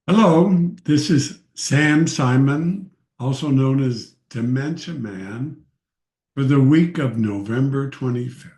Hello, this is Sam Simon, also known as Dementia Man, for the week of November 25th.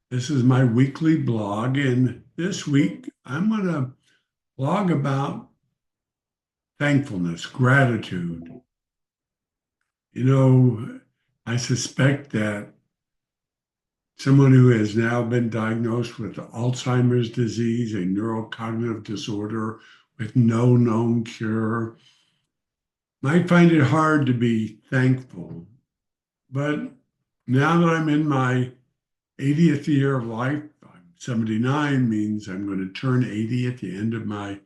This is my weekly blog, and this week I'm going to blog about thankfulness, gratitude. You know, I suspect that someone who has now been diagnosed with Alzheimer's disease, a neurocognitive disorder with no known cure, might find it hard to be thankful. But now that I'm in my 80th year of life, I'm 79, means I'm going to turn 80 at the end of my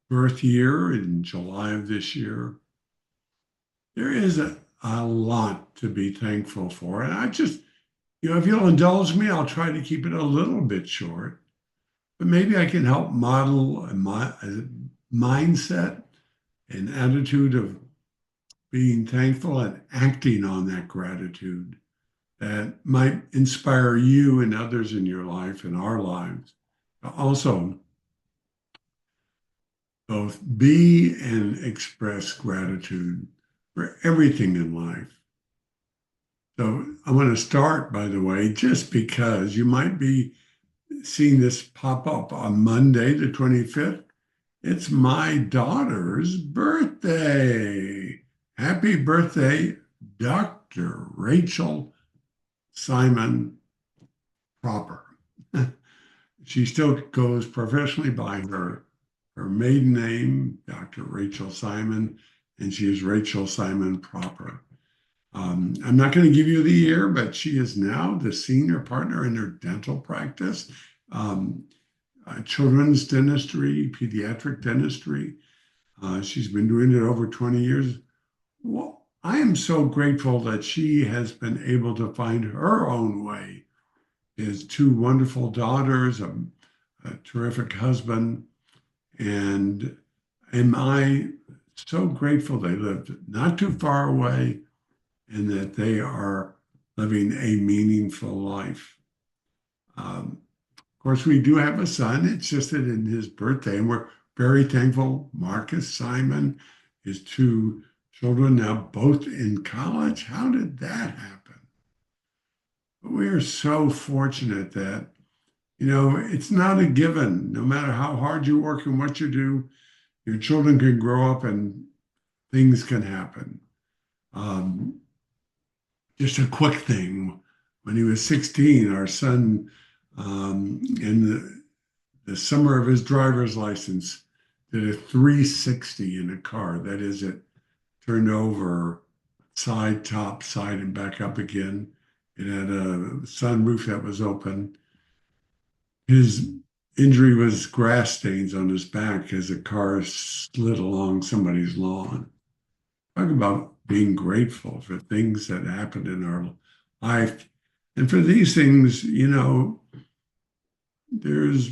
birth year in July of this year. There is a lot to be thankful for. And if you'll indulge me, I'll try to keep it a little bit short, but maybe I can help model a mindset and attitude of being thankful and acting on that gratitude that might inspire you and others in your life and our lives to also both be and express gratitude for everything in life. So I want to start, by the way, just because you might be seeing this pop up on Monday, the 25th. It's my daughter's birthday. Happy birthday, Dr. Rachel Simon Proper. She still goes professionally by her maiden name, Dr. Rachel Simon, and she is Rachel Simon Proper. I'm not going to give you the year, but she is now the senior partner in her dental practice, um, children's dentistry, pediatric dentistry. She's been doing it over 20 years. Well, I am so grateful that she has been able to find her own way. She has two wonderful daughters, a terrific husband, and am I so grateful they lived not too far away and that they are living a meaningful life. Of course, we do have a son. It's just that in his birthday, and we're very thankful. Marcus Simon, his two children now both in college. How did that happen? But we are so fortunate that, it's not a given. No matter how hard you work and what you do, your children can grow up and things can happen. Um, just a quick thing. When he was 16, our son, in the summer of his driver's license, did a 360 in a car. That is, it turned over side, top, side, and back up again. It had a sunroof that was open. His injury was grass stains on his back as a car slid along somebody's lawn. Talk about being grateful for things that happen in our life. And for these things, there's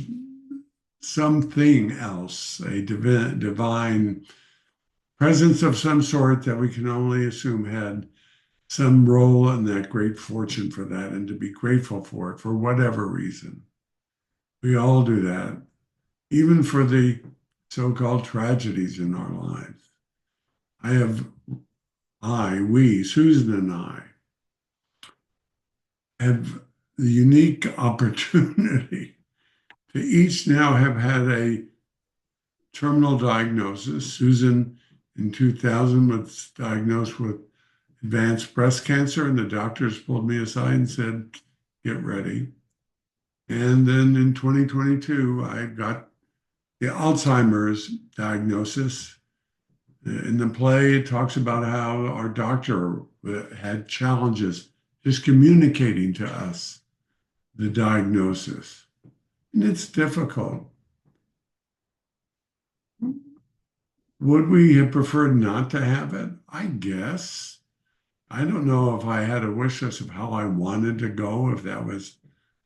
something else, a divine presence of some sort that we can only assume had some role in that great fortune for that and to be grateful for it for whatever reason. We all do that, even for the so-called tragedies in our lives. We, Susan and I, have the unique opportunity to each now have had a terminal diagnosis. Susan in 2000 was diagnosed with advanced breast cancer, and the doctors pulled me aside and said, get ready. And then in 2022, I got the Alzheimer's diagnosis. In the play, it talks about how our doctor had challenges just communicating to us the diagnosis. And it's difficult. Would we have preferred not to have it? I guess. I don't know if I had a wish list of how I wanted to go, if that was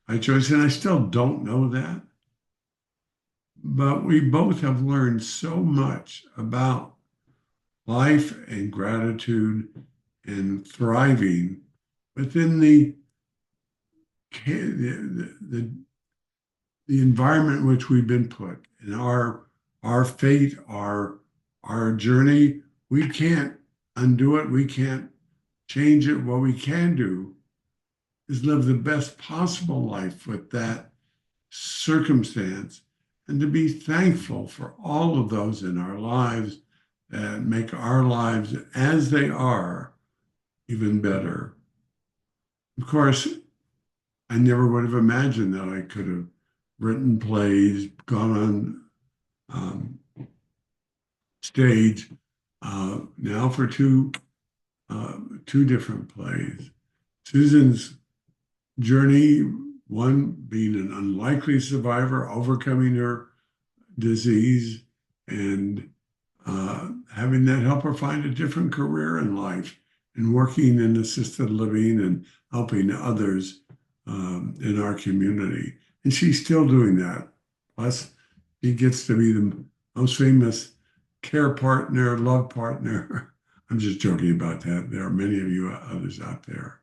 my choice, and I still don't know that. But we both have learned so much about life and gratitude and thriving within the environment in which we've been put in our our fate, our journey. We can't undo it. We can't change it. What we can do is live the best possible life with that circumstance and to be thankful for all of those in our lives that make our lives as they are even better. Of course, I never would have imagined that I could have written plays, gone on stage now for two different plays. Susan's journey, one being an unlikely survivor, overcoming her disease, and having that help her find a different career in life and working in assisted living and helping others in our community. And she's still doing that. Plus, she gets to be the most famous care partner, love partner. I'm just joking about that. There are many of you others out there.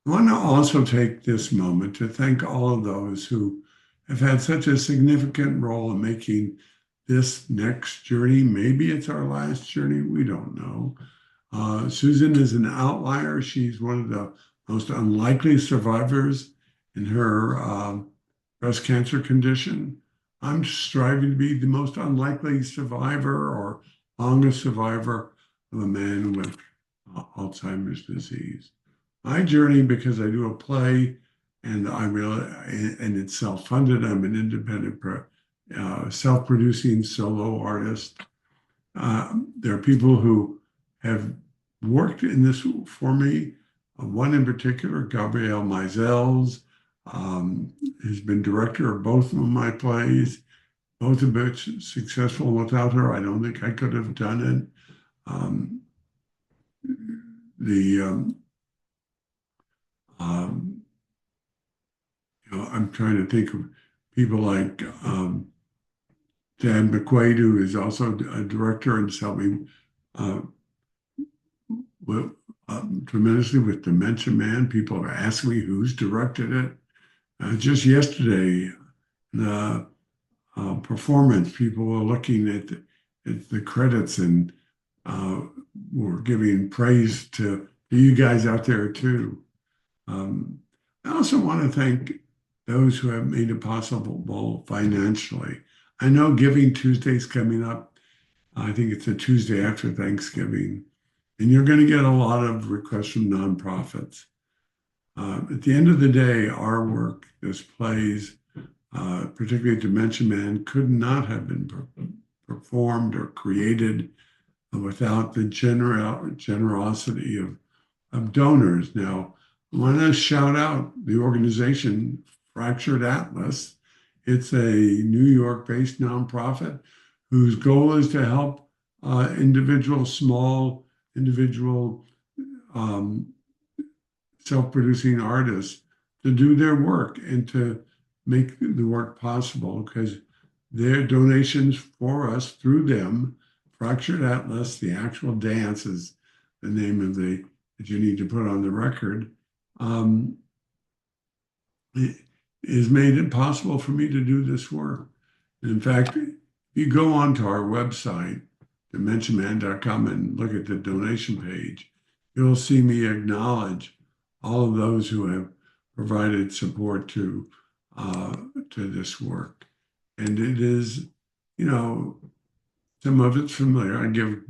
I want to also take this moment to thank all of those who have had such a significant role in making this next journey. Maybe it's our last journey, we don't know. Susan is an outlier. She's one of the most unlikely survivors in her breast cancer condition. I'm striving to be the most unlikely survivor or longest survivor of a man with Alzheimer's disease. My journey, because I do a play and and it's self-funded. I'm an independent, self-producing solo artist. There are people who have worked in this for me. One in particular, Gabrielle Mizels, has been director of both of my plays, both of which successful. Without her, I don't think I could have done it. The I'm trying to think of people like Dan McQuaid, who is also a director and has helped me with, tremendously with Dementia Man. People have asked me who's directed it. Just yesterday, the performance, people were looking at the credits and were giving praise to you guys out there too. I also want to thank those who have made it possible financially. I know Giving Tuesday's coming up. I think it's the Tuesday after Thanksgiving. And you're going to get a lot of requests from nonprofits. At the end of the day, our work, this plays, particularly Dementia Man, could not have been performed or created without the generosity of donors. Now, I want to shout out the organization Fractured Atlas. It's a New York-based nonprofit whose goal is to help small individual self-producing artists to do their work and to make the work possible, because their donations for us through them, Fractured Atlas, the actual dance is the name of that you need to put on the record, it has made it possible for me to do this work. And in fact, if you go onto our website, dementiaman.com, and look at the donation page, you'll see me acknowledge all of those who have provided support to this work. And it is, some of it's familiar. I give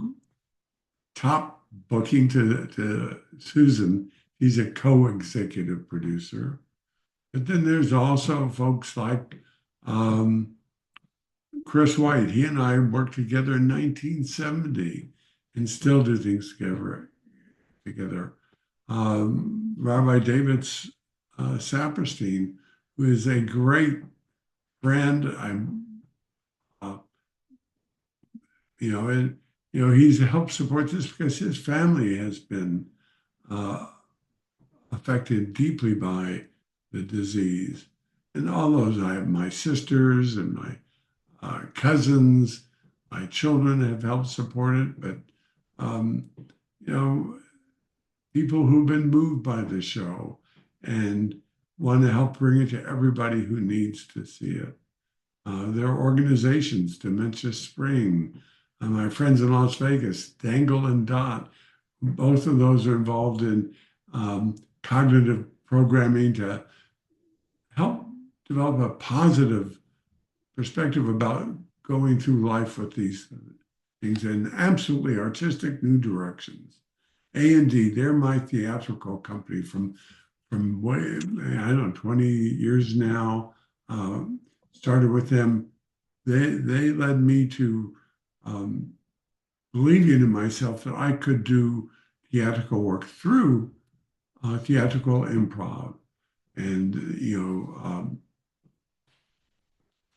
top booking to Susan. He's a co-executive producer. But then there's also folks like Chris White. He and I worked together in 1970 and still do things together. Rabbi David Saperstein, who is a great friend. He's helped support this because his family has been affected deeply by the disease. And all those, I have my sisters and my cousins, my children have helped support it. But, people who've been moved by the show and want to help bring it to everybody who needs to see it. There are organizations, Dementia Spring, my friends in Las Vegas, Dangle and Dot, both of those are involved in cognitive programming to help develop a positive perspective about going through life with these things in absolutely artistic new directions. A&D, they're my theatrical company from way, I don't know, 20 years now. Started with them. They led me to believing in myself that I could do theatrical work through theatrical improv. And,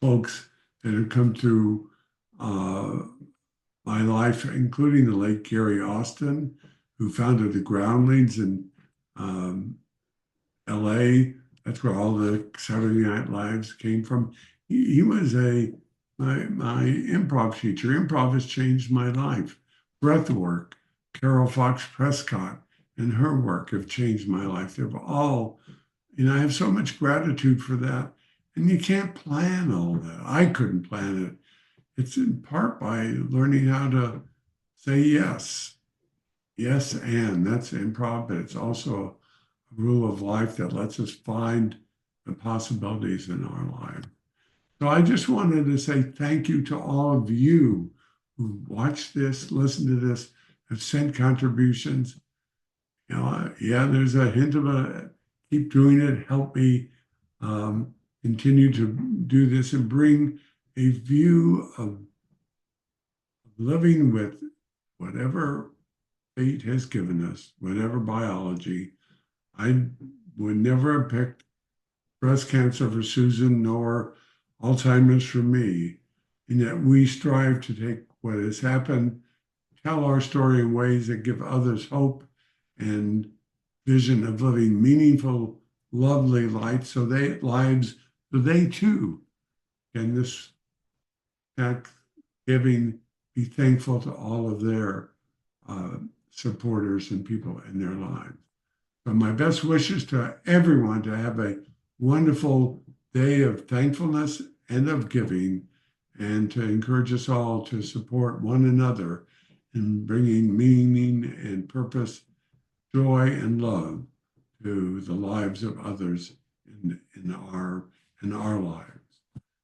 folks that have come through my life, including the late Gary Austin, who founded the Groundlings in LA. That's where all the Saturday Night Lives came from. He was my improv teacher. Improv has changed my life. Breathwork, Carol Fox Prescott and her work have changed my life. They've all, I have so much gratitude for that. And you can't plan all that. I couldn't plan it. It's in part by learning how to say yes. Yes, and that's improv, but it's also a rule of life that lets us find the possibilities in our life. So I just wanted to say thank you to all of you who watched this, listened to this, have sent contributions. Yeah, there's a hint of a keep doing it, help me continue to do this and bring a view of living with whatever fate has given us, whatever biology. I would never have picked breast cancer for Susan nor Alzheimer's for me, in that we strive to take what has happened, tell our story in ways that give others hope and vision of living meaningful, lovely lives so they too can this Thanksgiving be thankful to all of their supporters and people in their lives. So my best wishes to everyone to have a wonderful day of thankfulness and of giving, and to encourage us all to support one another in bringing meaning and purpose, joy and love to the lives of others in our lives.